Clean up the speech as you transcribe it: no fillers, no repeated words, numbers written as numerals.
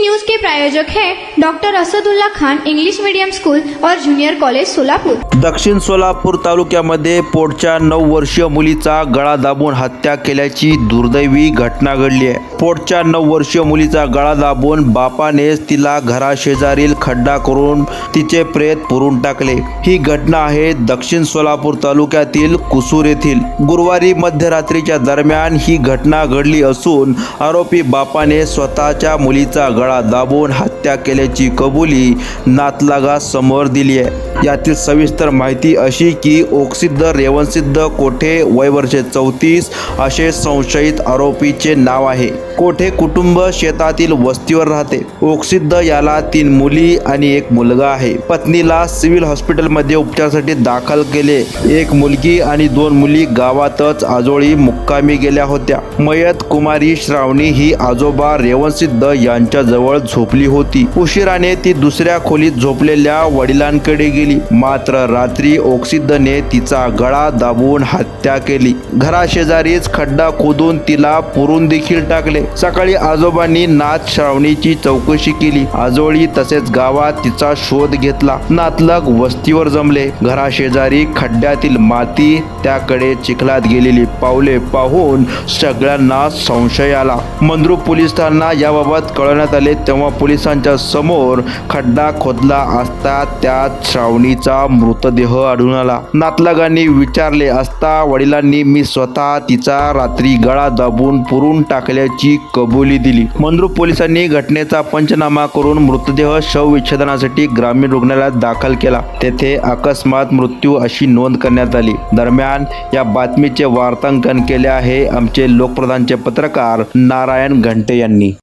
News के प्रायोजक हैं doctor Asadullah Khan English medium school और जूनियर कॉलेज सोलापूर। दक्षिण सोलापूर तालुक्यामध्ये पोटच्या 9 वर्षीय मुलीचा गळा दाबून हत्या केल्याची दुर्दैवी घटना घडली आहे। पोटच्या 9 वर्षीय मुलीचा गळा दाबून बापानेच तिला घराशेजारील खड्डा करून तिचे प्रेत पुरून टाकले। ही घटना आहे दक्षिण सोलापूर तालुक्यातील कुसूर येथील। गुरुवारी मध्यरात्रीच्या दरम्यान ही घटना घडली असून आरोपी बापाने स्वतःच्या मुलीचा गळा दाबून हत्या केल्याची कबुली नातलगासमोर दिली आहे। यातील सविस्तर माहिती अशी की ओकसिद्ध रेवणसिद्ध कोठे वय वर्षे 34 असे संशयित आरोपीचे नाव आहे। कोठे कुटुंब शेतातील वस्तीवर राहते। ओकसिद्ध याला 3 मुली आणि 1 मुलगा आहे। पत्नीला सिव्हिल हॉस्पिटलमध्ये उपचारासाठी दाखल केले। 1 मुलगी आणि 2 मुली गावातच आजोळी मुक्कामी गेल्या होत्या। मयत कुमारी श्रावणी ही आजोबा रेवणसिद्ध यांच्या जवळ झोपली होती। उशिराने ती दुसऱ्या खोलीत झोपलेल्या वडिलांकडे गेली, मात्र रात्री ओकसिद्धने तिचा गळा दाबून हत्या केली। घराशेजारीच खड्डा खोदून तिला पुरून देखील टाकले। सकाळी आजोबांनी नात श्रावणीची चौकशी केली। आजोळी तसेच गावात तिचा शोध घेतला। नातलग वस्तीवर जमले। घराशेजारी खड्ड्यातील माती, त्याकडे चिखलात गेलेली पावले पाहून सगळ्यांना संशय आला। मंद्रुप पोलीस ठाण्याला याबाबत कळवण्यात आले, तेव्हा पोलिसांच्या समोर खड्डा खोदला असता त्यात श्रावणीचा मृतदेह आढळून आला। नातलगांनी विचारले असता वडिलांनी मी स्वतः तिचा रात्री गळा दाबून पुरून टाकल्याची कबुली दिली। मंद्रुप पोलिसांनी घटनेचा पंचनामा करून मृतदेह शवविच्छेदनासाठी ग्रामीण रुग्णालयात दाखल केला। तेथे अकस्मात मृत्यू अशी नोंद करण्यात आली। दरम्यान या बातमीचे वार्तांकन केले आहे आमचे लोकप्रधानचे पत्रकार नारायण घंटे यांनी।